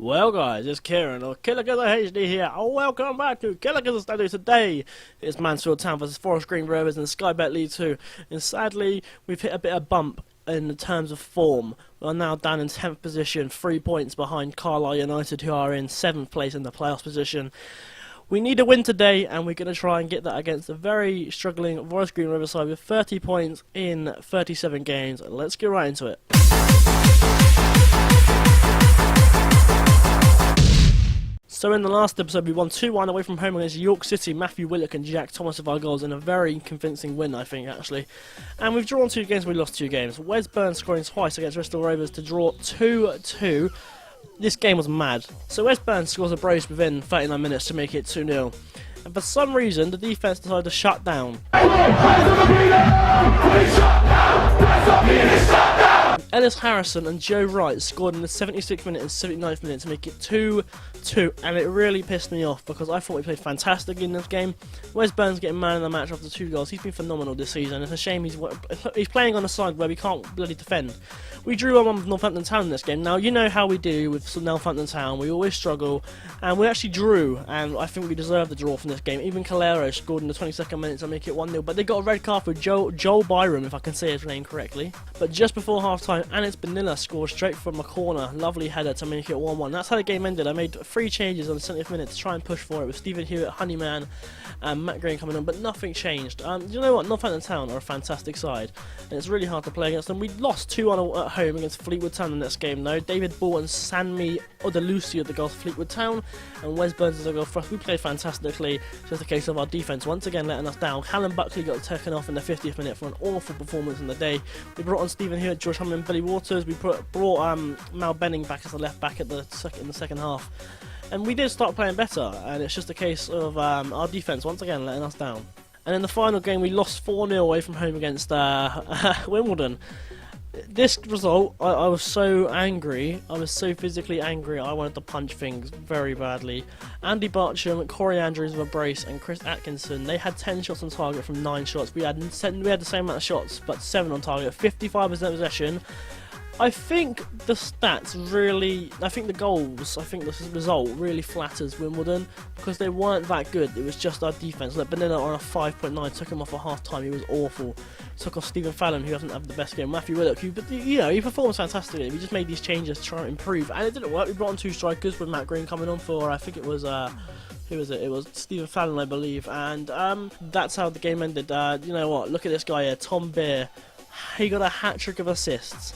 Well guys, it's Kieran or Killerkizza HD here. Welcome back to Killerkizza Studio. Today it's Mansfield Town versus Forest Green Rovers in Sky Bet League 2. And sadly, we've hit a bit of bump in terms of form. We are now down in 10th position, 3 points behind Carlisle United, who are in 7th place in the playoffs position. We need a win today, and we're going to try and get that against a very struggling Forest Green Rovers side with 30 points in 37 games. Let's get right into it. So in the last episode we won 2-1 away from home against York City. Matthew Willock and Jack Thomas of our goals in a very convincing win, I think, actually. And we've drawn 2 games, we lost 2 games. Wes Burns scoring twice against Bristol Rovers to draw 2-2. This game was mad. So Wes Burns scores a brace within 39 minutes to make it 2-0. And for some reason the defence decided to shut down. Ellis Harrison and Joe Wright scored in the 76th minute and 79th minute to make it 2-2, and it really pissed me off because I thought we played fantastic in this game. Wes Burns getting man of the match after 2 goals. He's been phenomenal this season. It's a shame he's playing on a side where we can't bloody defend. We drew 1-1 with Northampton Town in this game. Now, you know how we do with Northampton Town. We always struggle, and we actually drew, and I think we deserved the draw from this game. Even Calero scored in the 22nd minute to make it 1-0, but they got a red card for Joel Byram, if I can say his name correctly. But just before half-time, Anis Benilla scored straight from a corner, lovely header to make it 1-1. That's how the game ended. I made 3 changes on the 70th minute to try and push for it with Stephen Hewitt, Honeyman and Matt Green coming on, but nothing changed. You know what, Northampton Town are a fantastic side, and it's really hard to play against them. We lost 2-1 at home against Fleetwood Town in the next game though. David Ball and Sanmi Odelusi at the goal for Fleetwood Town, and Wes Burns is the goal for us. We played fantastically, just a case of our defence once again letting us down. Callum Buckley got taken off in the 50th minute for an awful performance in the day. We brought on Stephen Hewitt, George Hammond and Billy Waters. We brought Mal Benning back as the left back in the second half. And we did start playing better, and it's just a case of our defence once again letting us down. And in the final game we lost 4-0 away from home against Wimbledon. This result, I was so angry, I was so physically angry, I wanted to punch things very badly. Andy Bartram, Corey Andrews with a brace, and Chris Atkinson, they had 10 shots on target from 9 shots. We had the same amount of shots, but 7 on target, 55% possession. I think the stats really, I think the result really flatters Wimbledon because they weren't that good. It was just our defence. Like Benilla on a 5.9 took him off at half time. He was awful. Took off Stephen Fallon, who doesn't have the best game. Matthew Willock, he performs fantastically. We just made these changes to try and improve, and it didn't work. We brought on 2 strikers with Matt Green coming on for, I think it was who was it? It was Stephen Fallon, I believe, and that's how the game ended. You know what? Look at this guy here, Tom Beer. He got a hat-trick of assists.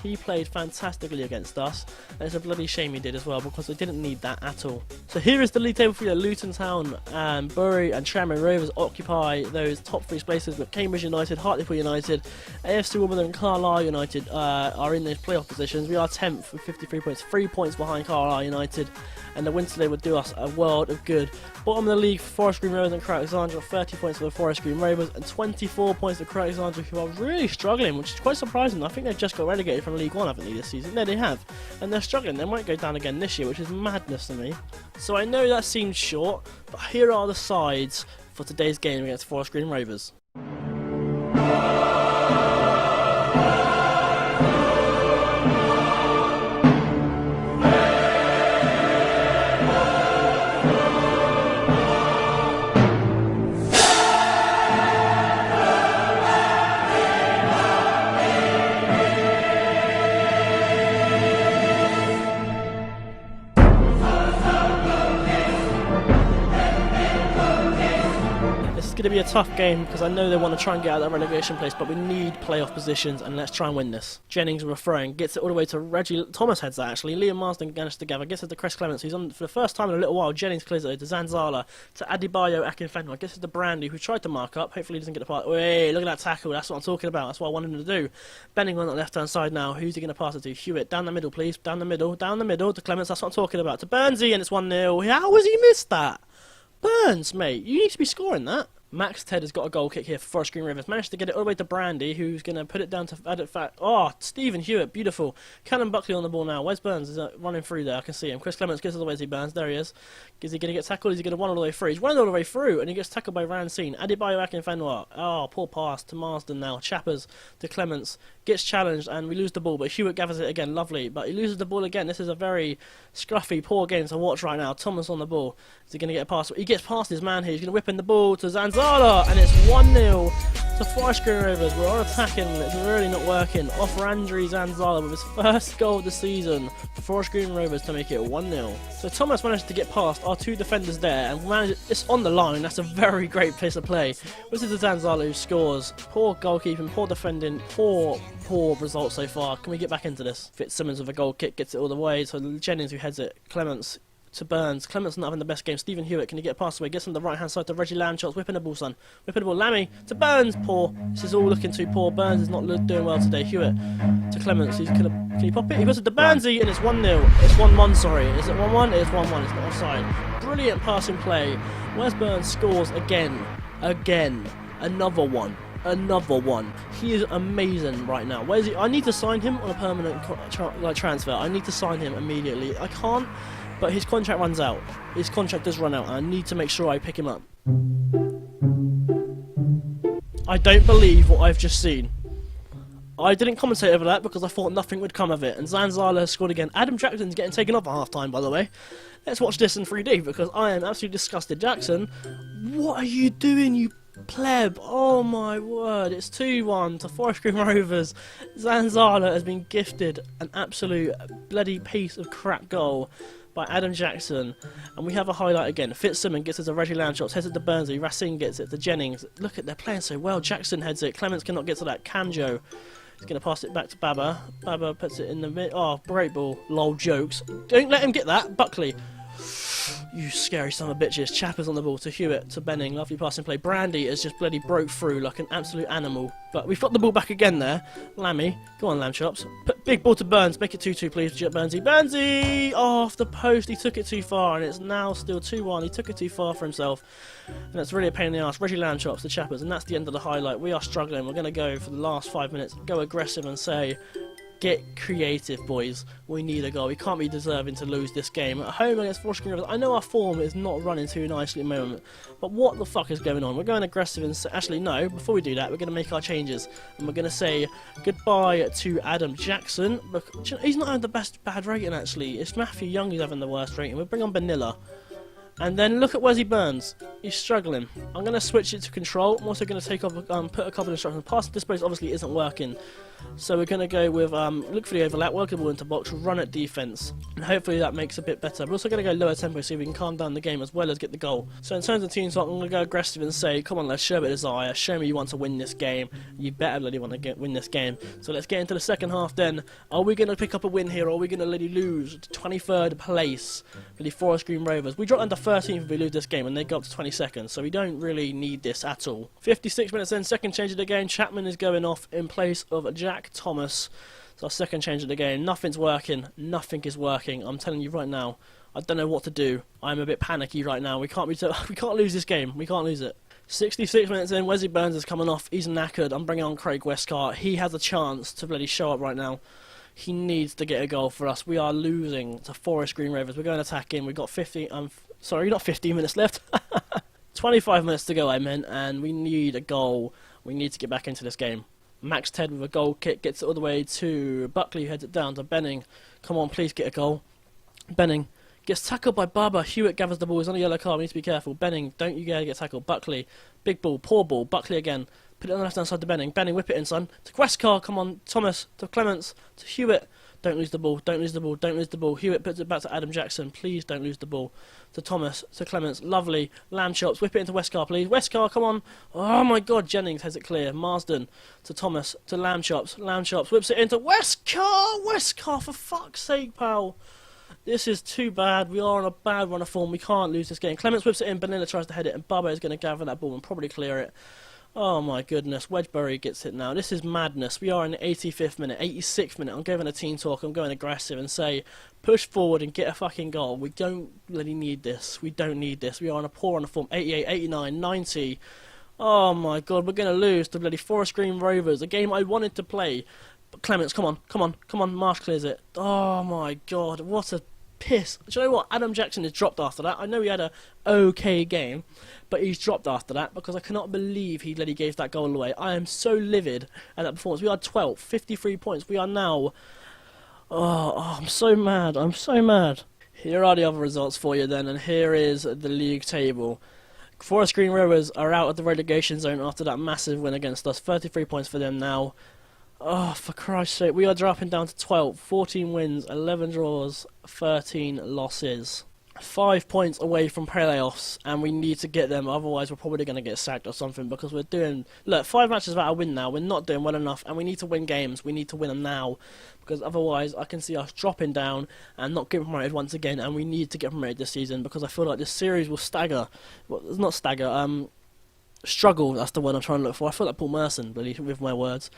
He played fantastically against us, and it's a bloody shame he did as well because they didn't need that at all. So here is the league table for you. Luton Town, Bury and Tranmere Rovers occupy those top 3 places, with Cambridge United, Hartlepool United, AFC Wimbledon and Carlisle United are in those playoff positions. We are 10th with 53 points, 3 points behind Carlisle United, and the win today would do us a world of good. Bottom of the league, Forest Green Rovers and Killerkizza, 30 points for the Forest Green Rovers and 24 points for Killerkizza, who are really struggling, which is quite surprising. I think they've just got relegated from League 1, haven't they, this season? No, they have. And they're struggling. They might go down again this year, which is madness to me. So I know that seems short, but here are the sides for today's game against Forest Green Rovers. It's going to be a tough game because I know they want to try and get out of that relegation place, but we need playoff positions, and let's try and win this. Jennings with a throwing, gets it all the way to Reggie Thomas, heads that actually. Liam Marsden managed to gather, gets it to Chris Clements, who's on for the first time in a little while. Jennings clears it to Zanzala, to Adebayo Akinfenwa, gets it to Brandy, who tried to mark up, hopefully he doesn't get the part. Wait, look at that tackle, that's what I'm talking about, that's what I wanted him to do. Benning on the left hand side now, who's he going to pass it to? Hewitt, down the middle please, down the middle, to Clements, that's what I'm talking about, to Burnsy, and it's 1-0. How has he missed that? Burns, mate, you need to be scoring that. Max Ted has got a goal kick here for Forest Green Rovers. Managed to get it all the way to Brandy, who's going to put it down to Added Fat. Oh, Stephen Hewitt, beautiful. Callum Buckley on the ball now. Wes Burns is running through there. I can see him. Chris Clements gets all the way to Burns. There he is. Is he going to get tackled? Is he going to run all the way through? He's running all the way through, and he gets tackled by Rancine. Adebayo Akinfenwa. Oh, poor pass to Marsden now. Chappers to Clements. Gets challenged, and we lose the ball, but Hewitt gathers it again. Lovely. But he loses the ball again. This is a very scruffy, poor game to watch right now. Thomas on the ball. Is he going to get a pass? He gets past his man here. He's going to whip in the ball to Zanzala, and it's 1-0 to Forest Green Rovers. We're on attacking, and it's really not working. Off Randri Zanzala with his first goal of the season for Forest Green Rovers to make it 1-0. So Thomas managed to get past our two defenders there, and it's on the line. That's a very great piece of play. This is the Zanzala who scores. Poor goalkeeping, poor defending, poor results so far. Can we get back into this? Fitzsimmons with a goal kick, gets it all the way. So Jennings who heads it. Clements to Burns. Clements not having the best game. Stephen Hewitt, can he get a pass away? Gets on the right hand side to Reggie Lamchots. Whipping the ball, son. Whipping the ball. Lammy to Burns. Poor. This is all looking too poor. Burns is not doing well today. Hewitt to Clements. Can he pop it? He puts it to Burnsy, and it's 1-0. It's 1-1, sorry. Is it 1-1? It's 1-1. It's not offside. Brilliant passing play. Wes Burns scores again. Another one. He is amazing right now. Where is he? I need to sign him on a permanent transfer. I need to sign him immediately. I can't, but his contract runs out. His contract does run out, and I need to make sure I pick him up. I don't believe what I've just seen. I didn't commentate over that because I thought nothing would come of it. And Zanzala has scored again. Adam Jackson's getting taken off at half-time, by the way. Let's watch this in 3D because I am absolutely disgusted. Jackson, what are you doing, you pleb? Oh my word, it's 2-1 to Forest Green Rovers. Zanzala has been gifted an absolute bloody piece of crap goal by Adam Jackson, and we have a highlight again. Fitzsimmons gets it to Reggie Lamchots, heads it to Burnsy, Racine gets it to Jennings. Look at, they're playing so well. Jackson heads it, Clements cannot get to that. Camjo is going to pass it back to Baba. Baba puts it in the mid. Oh, great ball. Lol, jokes. Don't let him get that. Buckley. You scary son of bitches. Chappers on the ball to Hewitt, to Benning. Lovely passing play. Brandy has just bloody broke through like an absolute animal. But we've got the ball back again there. Lammy. Go on, Lamchops. Put big ball to Burns. Make it 2-2, please. Burnsy. Burnsy! Oh, off the post. He took it too far, and it's now still 2-1. He took it too far for himself. And that's really a pain in the arse. Reggie Lamchops, the Chappers. And that's the end of the highlight. We are struggling. We're going to go for the last 5 minutes. Go aggressive and say, get creative, boys. We need a goal. We can't be deserving to lose this game. At home against Forest Green Rovers, I know our form is not running too nicely at the moment, but what the fuck is going on? We're going aggressive and actually, no, before we do that, we're going to make our changes. And we're going to say goodbye to Adam Jackson. He's not having the bad rating, actually. It's Matthew Young who's having the worst rating. We'll bring on Vanilla. And then look at Wesley Burns. He's struggling. I'm going to switch it to control. I'm also going to take off, put a couple of instructions. Pass displays obviously isn't working. So we're going to go with look for the overlap, work the ball into box, run at defence. And hopefully that makes a bit better. We're also going to go lower tempo so we can calm down the game as well as get the goal. So in terms of team talk, I'm going to go aggressive and say, come on, let's show a bit of desire. Show me you want to win this game. You better really want to win this game. So let's get into the second half then. Are we going to pick up a win here or are we going to let you lose to 23rd place for the Forest Green Rovers? We drop under 13th if we lose this game and they go up to 22nd. So we don't really need this at all. 56 minutes in, second change of the game. Chapman is going off in place of Jack Thomas. It's our second change of the game. Nothing's working. Nothing is working. I'm telling you right now. I don't know what to do. I'm a bit panicky right now. We can't lose this game. We can't lose it. 66 minutes in. Wesley Burns is coming off. He's knackered. I'm bringing on Craig Westcott. He has a chance to bloody show up right now. He needs to get a goal for us. We are losing to Forest Green Rovers. We're going attacking. We've got 15 minutes left. 25 minutes to go, I meant, and we need a goal. We need to get back into this game. Max Ted with a goal kick, gets it all the way to Buckley, heads it down to Benning. Come on, please get a goal. Benning gets tackled by Baba. Hewitt gathers the ball. He's on a yellow card. We need to be careful. Benning, don't you get tackled. Buckley, big ball, poor ball. Buckley again. Put it on the left-hand side to Benning. Benning, whip it in, son. To Questcar, come on. Thomas, to Clements, to Hewitt. Don't lose the ball, don't lose the ball, don't lose the ball. Hewitt puts it back to Adam Jackson. Please don't lose the ball. To Thomas, to Clements. Lovely. Lamchops, whip it into Westcar, please. Westcar, come on. Oh my god, Jennings has it clear. Marsden to Thomas, to Lamchops. Lamchops whips it into Westcar. Westcar, for fuck's sake, pal. This is too bad. We are on a bad run of form. We can't lose this game. Clements whips it in. Benilla tries to head it, and Bubba is going to gather that ball and probably clear it. Oh my goodness, Wedgbury gets it now. This is madness. We are in the 85th minute, 86th minute. I'm giving a team talk. I'm going aggressive and say, push forward and get a fucking goal. We don't really need this. We don't need this. We are on a poor run of form. 88, 89, 90. Oh my god, we're going to lose to bloody Forest Green Rovers, a game I wanted to play. But Clements, come on, come on, come on, Marsh clears it. Oh my god, what a piss. Do you know what? Adam Jackson is dropped after that. I know he had a okay game, but he's dropped after that because I cannot believe he bloody gave that goal away. I am so livid at that performance. We are 12th, 53 points. We are now... Oh, I'm so mad. I'm so mad. Here are the other results for you then, and here is the league table. Forest Green Rovers are out of the relegation zone after that massive win against us. 33 points for them now. Oh, for Christ's sake, we are dropping down to 12th. 14 wins, 11 draws, 13 losses. 5 points away from playoffs, and we need to get them, otherwise we're probably going to get sacked or something, because we're doing... Look, 5 matches without a win now, we're not doing well enough, and we need to win games, we need to win them now, because otherwise I can see us dropping down and not getting promoted once again, and we need to get promoted this season, because I feel like this series will stagger, well, not stagger, struggle, that's the word I'm trying to look for. I feel like Paul Merson, really, with my words.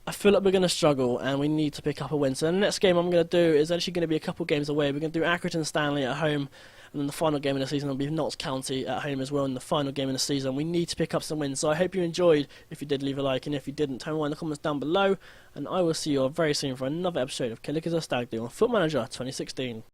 I feel like we're going to struggle and we need to pick up a win. So the next game I'm going to do is actually going to be a couple games away. We're going to do Accrington Stanley at home, and then the final game of the season will be Notts County at home as well in the final game of the season. We need to pick up some wins. So I hope you enjoyed. If you did, leave a like, and if you didn't, tell me why in the comments down below. And I will see you all very soon for another episode of Killerkizza Stag on Foot Manager 2016.